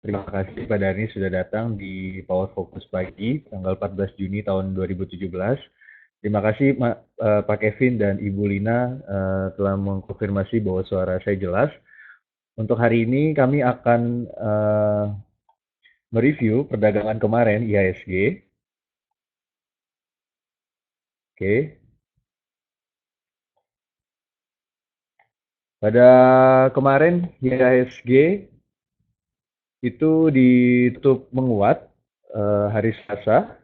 Terima kasih Pak Darni sudah datang di Power Focus pagi tanggal 14 Juni tahun 2017. Terima kasih Pak Kevin dan Ibu Lina telah mengkonfirmasi bahwa suara saya jelas. Untuk hari ini kami akan mereview perdagangan kemarin IHSG. Oke. Pada kemarin IHSG itu ditutup menguat hari Selasa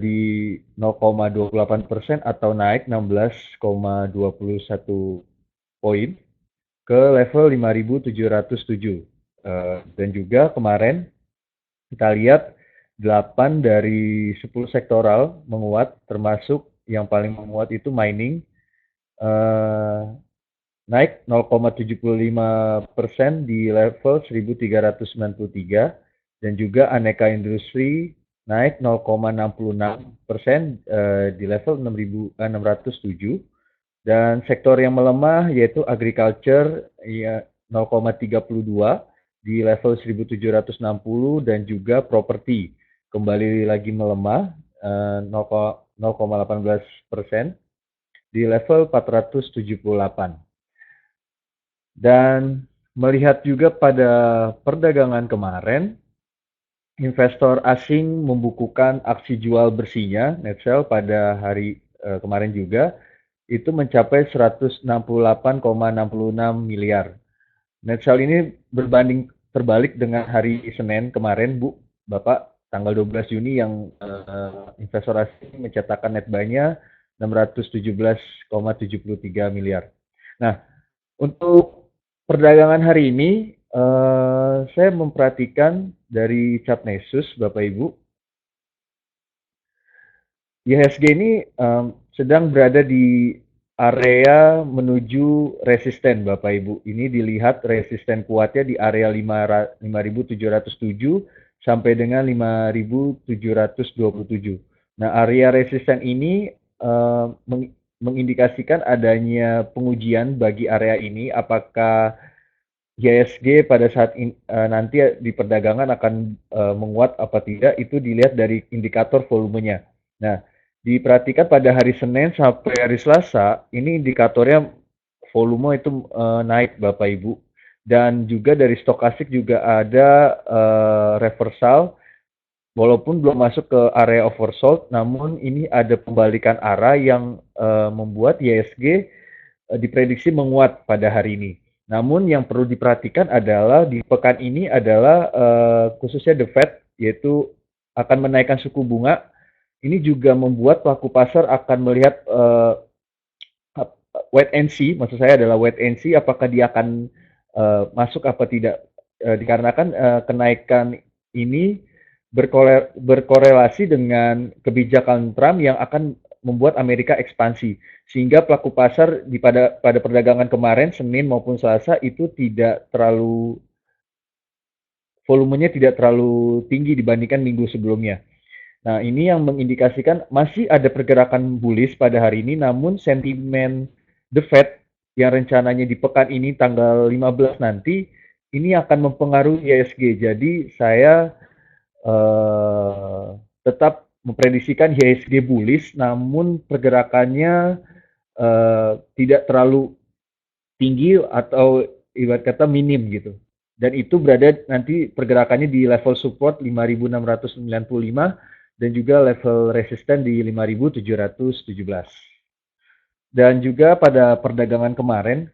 di 0,28% atau naik 16,21 poin ke level 5.707. Dan juga kemarin kita lihat 8 dari 10 sektoral menguat, termasuk yang paling menguat itu mining, naik 0,75% di level 1.393, dan juga aneka industri naik 0,66% di level 6.607, dan sektor yang melemah yaitu agriculture ya 0,32 di level 1.760, dan juga properti kembali lagi melemah 0,18% di level 478. Dan melihat juga pada perdagangan kemarin, investor asing membukukan aksi jual bersihnya net sell pada hari kemarin juga itu mencapai 168,66 miliar. Net sell ini berbanding terbalik dengan hari Senin kemarin, Bu, Bapak, tanggal 12 Juni yang investor asing mencatatkan net buy-nya 617,73 miliar. Nah, untuk perdagangan hari ini, saya memperhatikan dari chart Nessus, Bapak Ibu, IHSG ini sedang berada di area menuju resisten, Bapak Ibu. Ini dilihat resisten kuatnya di area 5.707 sampai dengan 5.727. Nah, area resisten ini mengindikasikan adanya pengujian bagi area ini, apakah IHSG pada saat nanti di perdagangan akan menguat apa tidak, itu dilihat dari indikator volumenya. Nah, diperhatikan pada hari Senin sampai hari Selasa, ini indikatornya volume itu naik, Bapak Ibu. Dan juga dari stokastik juga ada reversal, walaupun belum masuk ke area oversold, namun ini ada pembalikan arah yang membuat IHSG diprediksi menguat pada hari ini. Namun yang perlu diperhatikan adalah di pekan ini adalah khususnya The Fed, yaitu akan menaikkan suku bunga. Ini juga membuat pelaku pasar akan melihat wait and see, maksud saya adalah wait and see apakah dia akan masuk apa tidak, dikarenakan kenaikan ini berkorelasi dengan kebijakan Trump yang akan membuat Amerika ekspansi, sehingga pelaku pasar pada perdagangan kemarin Senin maupun Selasa itu tidak terlalu volumenya tidak terlalu tinggi dibandingkan minggu sebelumnya. Nah, ini yang mengindikasikan masih ada pergerakan bullish pada hari ini, namun sentimen The Fed yang rencananya di pekan ini tanggal 15 nanti, ini akan mempengaruhi IHSG. Jadi saya tetap memprediksikan IHSG bullish, namun pergerakannya tidak terlalu tinggi atau ibarat kata minim gitu. Dan itu berada nanti pergerakannya di level support 5.695 dan juga level resisten di 5.717. Dan juga pada perdagangan kemarin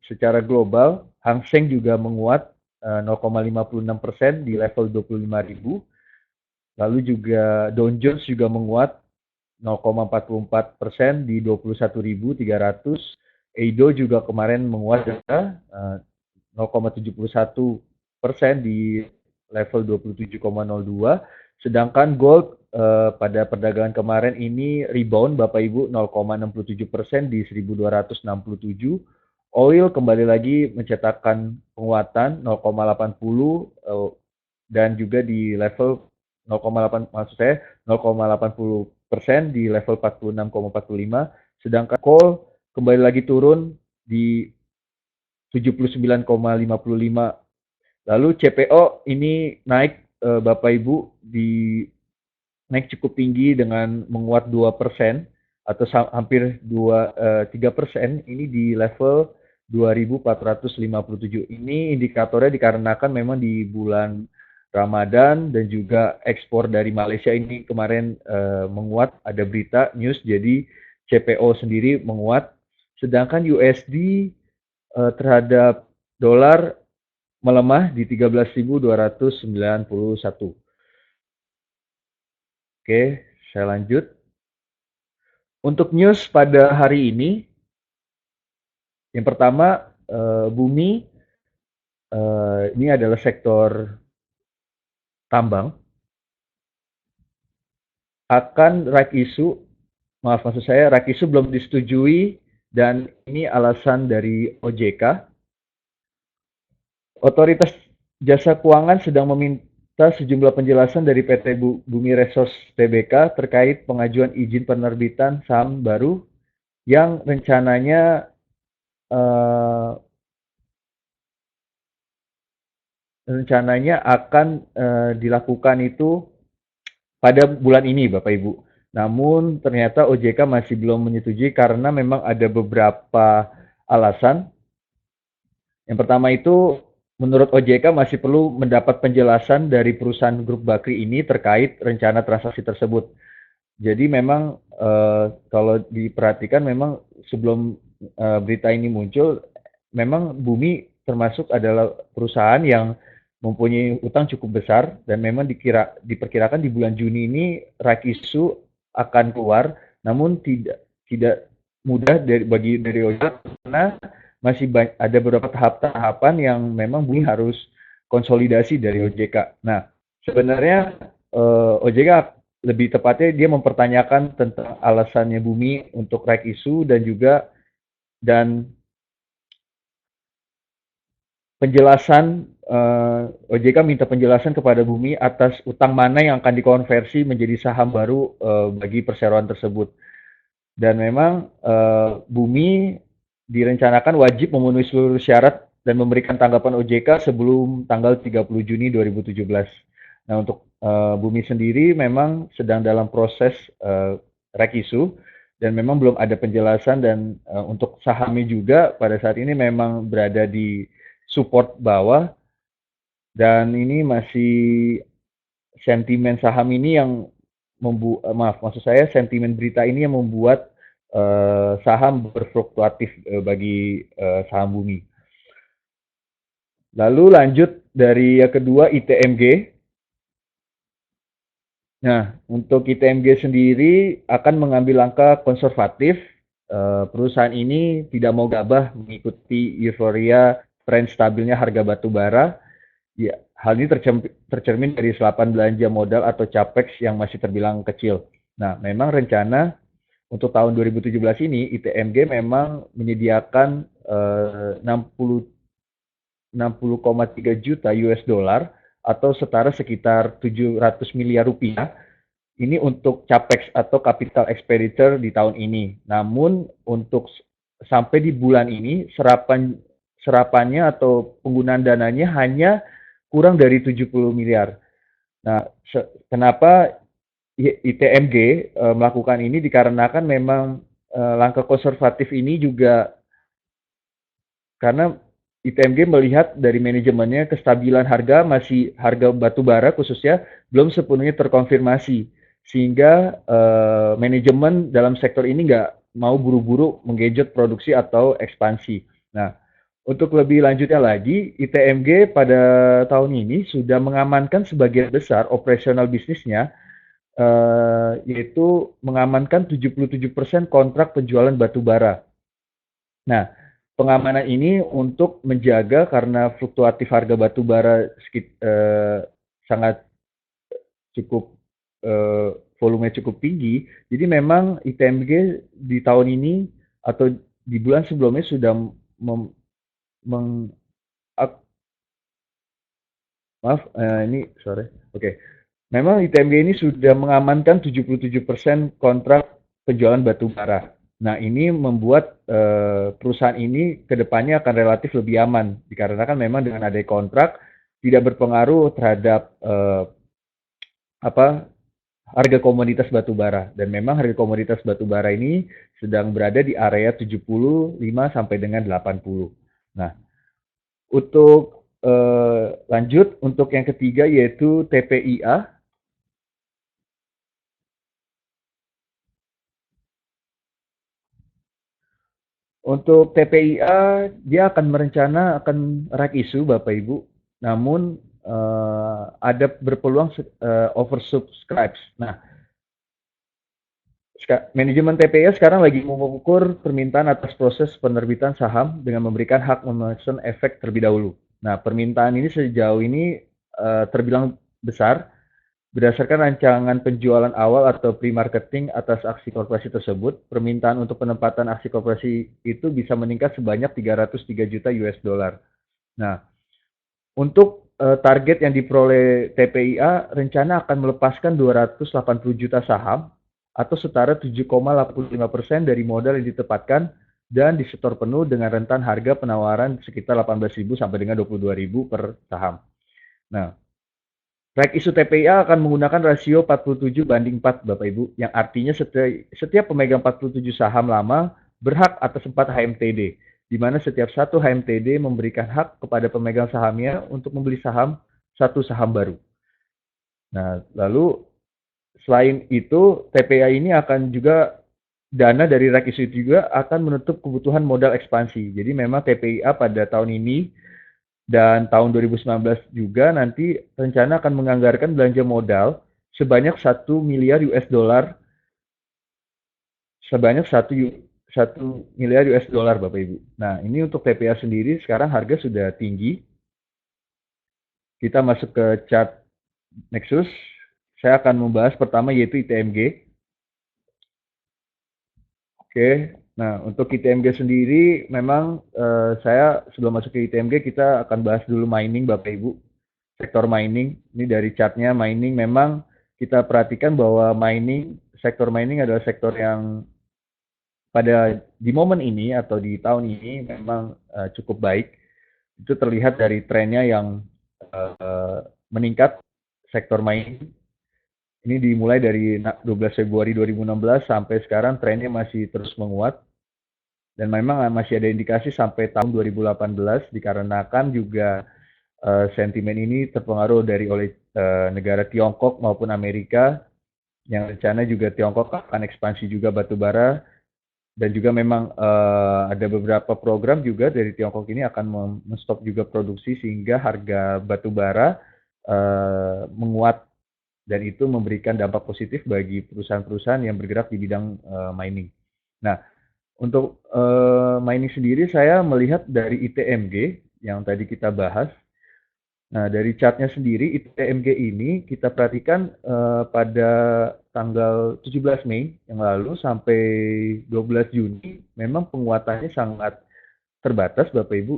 secara global Hang Seng juga menguat 0,56% di level 25.000. Lalu juga Dow Jones juga menguat 0,44% di 21.300. Eido juga kemarin menguat juga 0,71% di level 27,02. Sedangkan gold pada perdagangan kemarin ini rebound, Bapak Ibu, 0,67% di 1.267. Oil kembali lagi mencetakkan penguatan 0,80 dan juga di level 0,8, maksud saya 0,80% di level 46,45. Sedangkan coal kembali lagi turun di 79,55, Lalu CPO ini naik, Bapak Ibu, naik cukup tinggi dengan menguat 2% atau hampir 3%, ini di level 2.457. Ini indikatornya dikarenakan memang di bulan Ramadan dan juga ekspor dari Malaysia ini kemarin menguat, ada berita news, jadi CPO sendiri menguat, sedangkan USD terhadap dolar melemah di 13.291. Oke, saya lanjut. Untuk news pada hari ini, yang pertama, bumi, ini adalah sektor tambang, akan right issue, maksud saya right issue belum disetujui, dan ini alasan dari OJK. Otoritas Jasa Keuangan sedang meminta sejumlah penjelasan dari PT Bumi Resource Tbk terkait pengajuan izin penerbitan saham baru yang rencananya akan dilakukan itu pada bulan ini, Bapak Ibu. Namun ternyata OJK masih belum menyetujui karena memang ada beberapa alasan. Yang pertama itu, menurut OJK masih perlu mendapat penjelasan dari perusahaan grup Bakri ini terkait rencana transaksi tersebut. Jadi memang kalau diperhatikan memang sebelum berita ini muncul, memang Bumi termasuk adalah perusahaan yang mempunyai utang cukup besar dan memang diperkirakan di bulan Juni ini right issue akan keluar, namun tidak mudah dari OJK karena masih ada beberapa tahapan yang memang Bumi harus konsolidasi dari OJK. Nah, sebenarnya OJK lebih tepatnya dia mempertanyakan tentang alasannya Bumi untuk right issue dan penjelasan, OJK minta penjelasan kepada Bumi atas utang mana yang akan dikonversi menjadi saham baru bagi perseroan tersebut. Dan memang Bumi direncanakan wajib memenuhi seluruh syarat dan memberikan tanggapan OJK sebelum tanggal 30 Juni 2017. Nah, untuk Bumi sendiri memang sedang dalam proses right issue dan memang belum ada penjelasan, dan untuk sahamnya juga pada saat ini memang berada di support bawah, dan ini masih sentimen saham ini yang maksud saya sentimen berita ini yang membuat saham berfluktuatif bagi saham Bumi. Lalu lanjut dari yang kedua, ITMG. Nah, untuk ITMG sendiri akan mengambil langkah konservatif. Perusahaan ini tidak mau gabah mengikuti euforia tren stabilnya harga batu bara. Ya, hal ini tercermin dari serapan belanja modal atau capex yang masih terbilang kecil. Nah, memang rencana untuk tahun 2017 ini ITMG memang menyediakan 60,3 juta US dollar atau setara sekitar 700 miliar rupiah. Ini untuk capex atau capital expenditure di tahun ini. Namun untuk sampai di bulan ini serapannya atau penggunaan dananya hanya kurang dari 70 miliar. Nah, kenapa ITMG melakukan ini? Dikarenakan memang langkah konservatif ini juga karena ITMG melihat dari manajemennya kestabilan harga batu bara khususnya belum sepenuhnya terkonfirmasi, sehingga manajemen dalam sektor ini nggak mau buru-buru menggenjot produksi atau ekspansi. Nah, untuk lebih lanjutnya lagi, ITMG pada tahun ini sudah mengamankan sebagian besar operasional bisnisnya, yaitu mengamankan 77% kontrak penjualan batu bara. Nah, pengamanan ini untuk menjaga karena fluktuatif harga batu bara sangat cukup volume cukup tinggi. Jadi memang ITMG di tahun ini atau di bulan sebelumnya sudah memang ITMG ini sudah mengamankan 77% kontrak penjualan batu bara. Nah, ini membuat perusahaan ini ke depannya akan relatif lebih aman, dikarenakan memang dengan adanya kontrak, tidak berpengaruh terhadap apa harga komoditas batu bara. Dan memang harga komoditas batu bara ini sedang berada di area 75 sampai dengan 80. Nah, untuk lanjut untuk yang ketiga yaitu TPIA. Untuk TPIA dia akan merencana akan rack issue Bapak Ibu, namun ada berpeluang oversubscribed. Nah, manajemen TPIA sekarang lagi mengukur permintaan atas proses penerbitan saham dengan memberikan hak memesan efek terlebih dahulu. Nah, permintaan ini sejauh ini terbilang besar berdasarkan rancangan penjualan awal atau pre-marketing atas aksi korporasi tersebut. Permintaan untuk penempatan aksi korporasi itu bisa meningkat sebanyak 303 juta US dollar. Nah, untuk target yang diperoleh TPIA, rencana akan melepaskan 280 juta saham atau setara 7,85% dari modal yang ditempatkan dan disetor penuh dengan rentan harga penawaran sekitar 18.000 sampai dengan 22.000 per saham. Nah, right issue TPIA akan menggunakan rasio 47/4 Bapak Ibu, yang artinya setiap pemegang 47 saham lama berhak atas 4 HMTD, di mana setiap satu HMTD memberikan hak kepada pemegang sahamnya untuk membeli satu saham baru. Nah, lalu selain itu TPIA ini akan juga dana dari right issue juga akan menutup kebutuhan modal ekspansi. Jadi memang TPIA pada tahun ini dan tahun 2019 juga nanti rencana akan menganggarkan belanja modal sebanyak 1 miliar US dollar, sebanyak 1 miliar US dollar Bapak Ibu. Nah, ini untuk TPA sendiri sekarang harga sudah tinggi. Kita masuk ke chart Nexus. Saya akan membahas pertama yaitu ITMG. Oke. Nah, untuk ITMG sendiri memang saya sebelum masuk ke ITMG kita akan bahas dulu mining Bapak Ibu. Sektor mining, ini dari chartnya mining memang kita perhatikan bahwa sektor mining adalah sektor yang pada di momen ini atau di tahun ini memang cukup baik. Itu terlihat dari trennya yang meningkat sektor mining. Ini dimulai dari 12 Februari 2016 sampai sekarang trennya masih terus menguat. Dan memang masih ada indikasi sampai tahun 2018 dikarenakan juga sentimen ini terpengaruh oleh negara Tiongkok maupun Amerika yang rencana juga Tiongkok akan ekspansi juga batu bara dan juga memang ada beberapa program juga dari Tiongkok ini akan menstop juga produksi sehingga harga batu bara menguat dan itu memberikan dampak positif bagi perusahaan-perusahaan yang bergerak di bidang mining. Nah, untuk mining sendiri saya melihat dari ITMG yang tadi kita bahas. Nah, dari chartnya sendiri, ITMG ini kita perhatikan pada tanggal 17 Mei yang lalu sampai 12 Juni, memang penguatannya sangat terbatas, Bapak Ibu,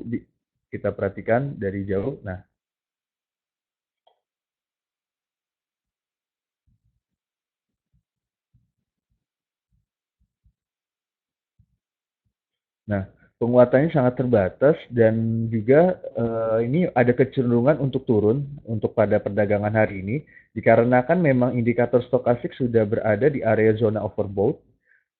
kita perhatikan dari jauh. Nah, penguatannya sangat terbatas dan juga ini ada kecenderungan untuk turun untuk pada perdagangan hari ini dikarenakan memang indikator stokastik sudah berada di area zona overbought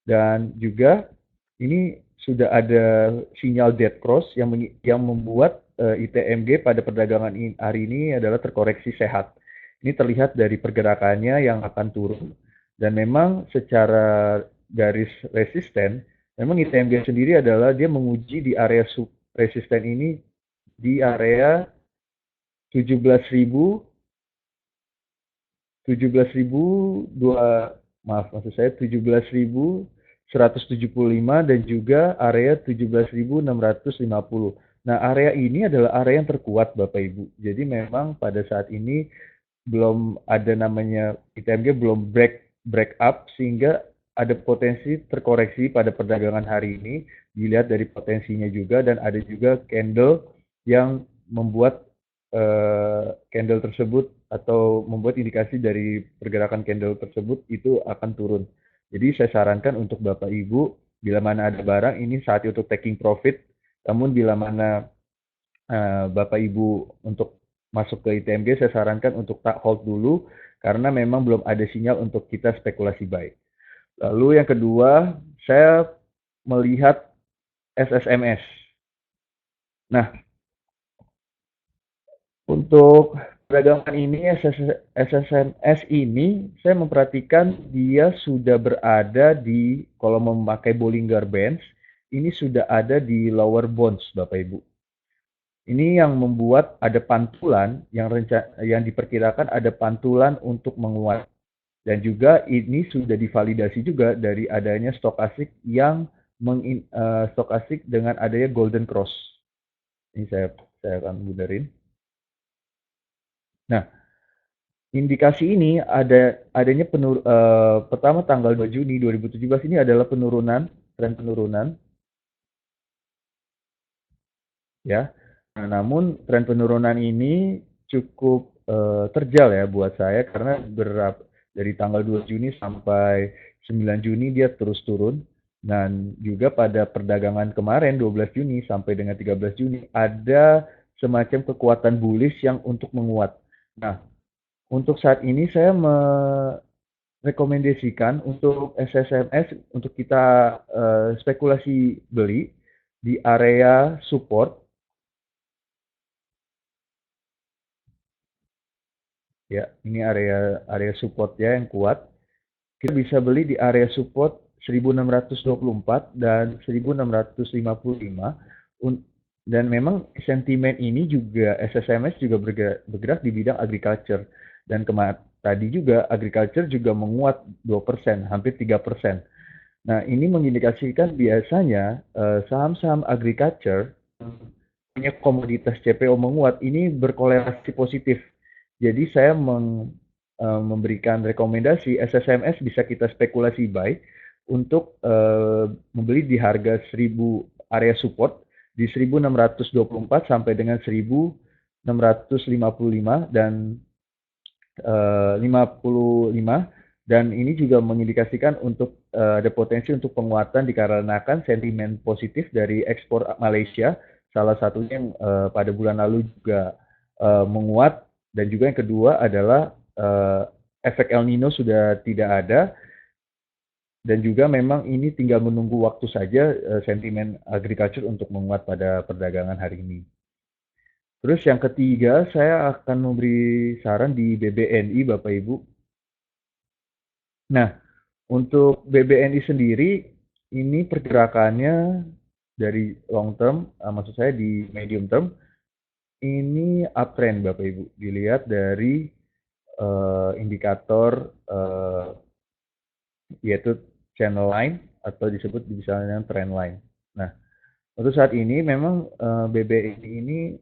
dan juga ini sudah ada sinyal dead cross yang membuat ITMG pada perdagangan hari ini adalah terkoreksi sehat. Ini terlihat dari pergerakannya yang akan turun dan memang secara garis resisten memang ITMG sendiri adalah dia menguji di area sub resisten ini di area 17.000 17.002 maaf maksud saya 17.175 dan juga area 17.650. Nah, area ini adalah area yang terkuat Bapak Ibu. Jadi memang pada saat ini belum ada namanya ITMG belum break up sehingga ada potensi terkoreksi pada perdagangan hari ini dilihat dari potensinya juga dan ada juga candle yang membuat candle tersebut atau membuat indikasi dari pergerakan candle tersebut itu akan turun. Jadi saya sarankan untuk Bapak Ibu bila mana ada barang ini saatnya untuk taking profit. Namun bila mana Bapak Ibu untuk masuk ke ITMG, saya sarankan untuk tak hold dulu karena memang belum ada sinyal untuk kita spekulasi buy. Lalu yang kedua, saya melihat SSMS. Nah, untuk perdagangan ini SSMS ini saya memperhatikan dia sudah berada di, kalau memakai Bollinger Bands, ini sudah ada di lower bonds Bapak Ibu. Ini yang membuat ada pantulan yang diperkirakan ada pantulan untuk menguat. Dan juga ini sudah divalidasi juga dari adanya stokastik yang stokastik dengan adanya golden cross. Ini saya akan benerin. Nah, indikasi ini adanya pertama tanggal 2 Juni 2017 ini adalah tren penurunan ya. Nah, namun tren penurunan ini cukup terjal ya buat saya karena dari tanggal 2 Juni sampai 9 Juni dia terus turun, dan juga pada perdagangan kemarin 12 Juni sampai dengan 13 Juni ada semacam kekuatan bullish yang untuk menguat. Nah, untuk saat ini saya merekomendasikan untuk SSMS untuk kita spekulasi beli di area support ya. Ini area support ya yang kuat. Kita bisa beli di area support 1624 dan 1655. Dan memang sentimen ini juga SSMS juga bergerak di bidang agriculture, dan tadi juga agriculture juga menguat 2%, hampir 3%. Nah, ini mengindikasikan biasanya saham-saham agriculture punya komoditas CPO menguat ini berkorelasi positif. Jadi saya memberikan rekomendasi SSMS bisa kita spekulasi buy untuk membeli di harga 1000 area support di 1624 sampai dengan 1655 dan 55, dan ini juga mengindikasikan untuk ada potensi untuk penguatan dikarenakan sentimen positif dari ekspor Malaysia, salah satunya yang pada bulan lalu juga menguat, dan juga yang kedua adalah efek El Nino sudah tidak ada, dan juga memang ini tinggal menunggu waktu saja sentimen agriculture untuk menguat pada perdagangan hari ini. Terus yang ketiga, saya akan memberi saran di BBNI Bapak Ibu. Nah, untuk BBNI sendiri, ini pergerakannya dari long term, maksud saya di medium term, ini uptrend Bapak Ibu. Dilihat dari indikator yaitu channel line atau disebut misalnya trend line. Nah, untuk saat ini memang BBNI ini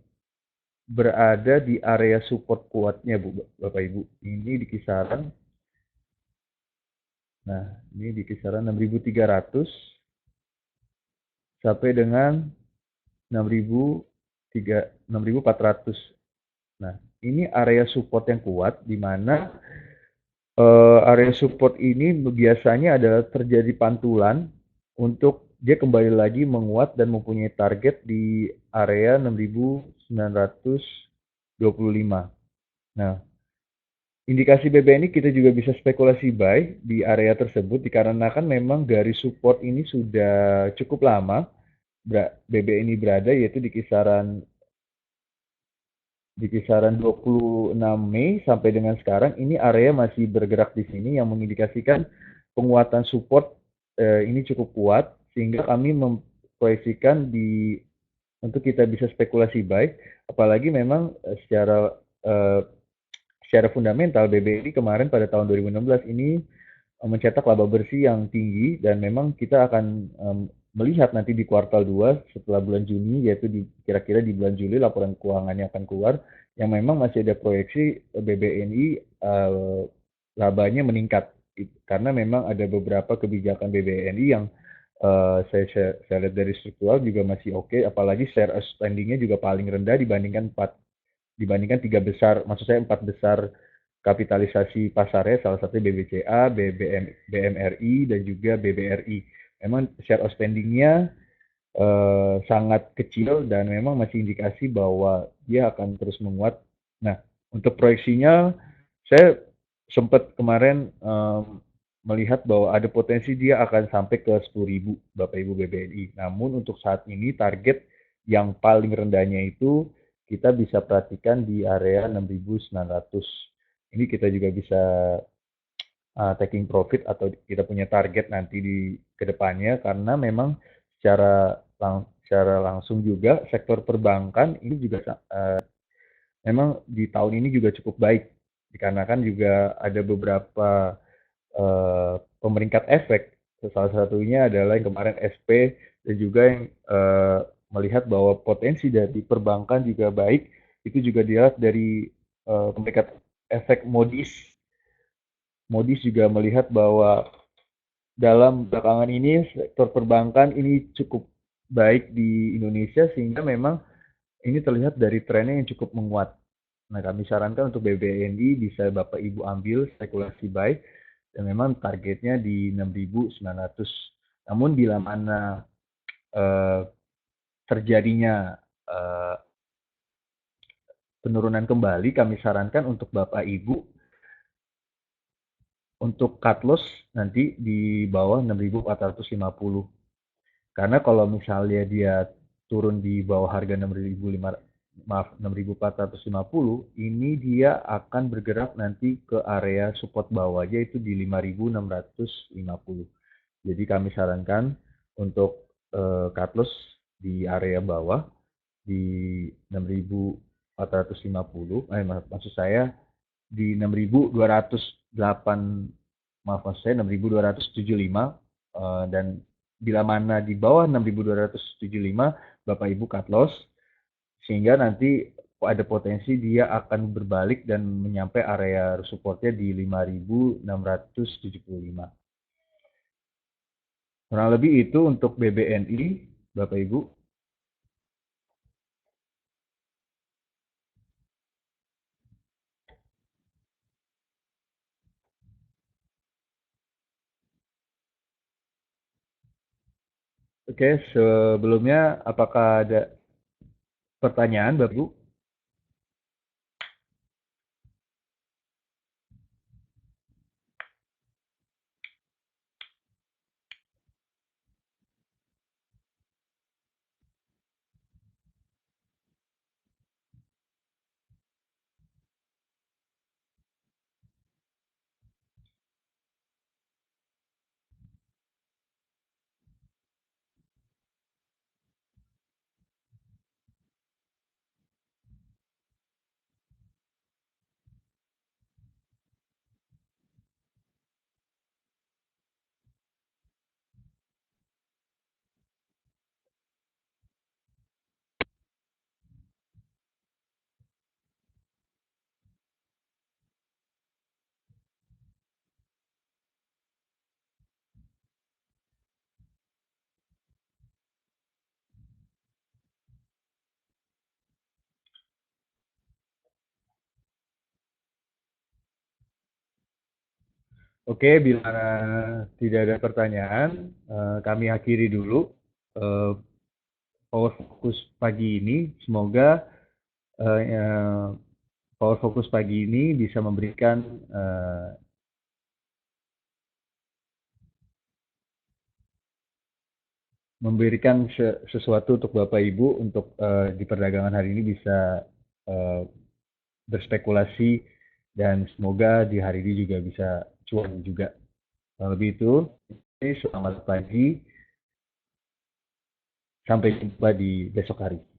berada di area support kuatnya Bapak Ibu. Ini di kisaran, nah ini di kisaran 6.300 sampai dengan 6.400. Nah, ini area support yang kuat di mana area support ini biasanya adalah terjadi pantulan untuk dia kembali lagi menguat dan mempunyai target di area 6.925. Nah, indikasi BBNI kita juga bisa spekulasi buy di area tersebut dikarenakan memang garis support ini sudah cukup lama BBNI berada, yaitu di kisaran 26 Mei sampai dengan sekarang. Ini area masih bergerak di sini yang mengindikasikan penguatan support ini cukup kuat, sehingga kami memproyeksikan untuk kita bisa spekulasi buy, apalagi memang secara fundamental BBNI kemarin pada tahun 2016 ini mencetak laba bersih yang tinggi, dan memang kita akan melihat nanti di kuartal 2 setelah bulan Juni, yaitu kira-kira di bulan Juli laporan keuangannya akan keluar, yang memang masih ada proyeksi BBNI labanya meningkat karena memang ada beberapa kebijakan BBNI yang saya lihat dari struktural juga masih oke, apalagi share outstanding-nya juga paling rendah dibandingkan tiga besar, maksud saya 4 besar kapitalisasi pasarnya, salah satunya BBCA, BMRI, dan juga BBRI. Memang share outstanding-nya sangat kecil dan memang masih indikasi bahwa dia akan terus menguat Nah, untuk proyeksinya, saya sempat kemarin melihat bahwa ada potensi dia akan sampai ke 10.000 Bapak Ibu BBNI. Namun untuk saat ini target yang paling rendahnya itu kita bisa perhatikan di area 6.900. Ini kita juga bisa taking profit atau kita punya target nanti di kedepannya karena memang secara langsung juga sektor perbankan ini juga memang di tahun ini juga cukup baik dikarenakan juga ada beberapa pemeringkat efek. Salah satunya adalah yang kemarin SP dan juga yang melihat bahwa potensi dari perbankan juga baik. Itu juga dilihat dari pemeringkat efek Moody's. Moody's juga melihat bahwa dalam belakangan ini sektor perbankan ini cukup baik di Indonesia sehingga memang ini terlihat dari trennya yang cukup menguat. Nah, kami sarankan untuk BBNI bisa Bapak Ibu ambil spekulasi buy dan memang targetnya di 6.900. Namun bila mana eh, terjadinya eh, penurunan kembali, kami sarankan untuk Bapak Ibu untuk cut loss nanti di bawah 6.450. Karena kalau misalnya dia turun di bawah harga 6.450, ini dia akan bergerak nanti ke area support bawah yaitu di 5.650. Jadi kami sarankan untuk cut loss di area bawah di 6.450, maksud saya di 6.208, maaf maksud saya 6.275, dan bila mana di bawah 6.275 Bapak Ibu cut loss sehingga nanti ada potensi dia akan berbalik dan menyampai area supportnya di 5.675. Kurang lebih itu untuk BBNI, Bapak Ibu. Oke, sebelumnya apakah ada pertanyaan, Bapak Ibu? Oke, bila tidak ada pertanyaan, kami akhiri dulu eh, Power Focus pagi ini. Semoga eh, Power Focus pagi ini bisa memberikan sesuatu untuk Bapak Ibu untuk di perdagangan hari ini bisa eh, berspekulasi dan semoga di hari ini juga bisa cuan juga. Lebih itu, selamat pagi, sampai jumpa di besok hari.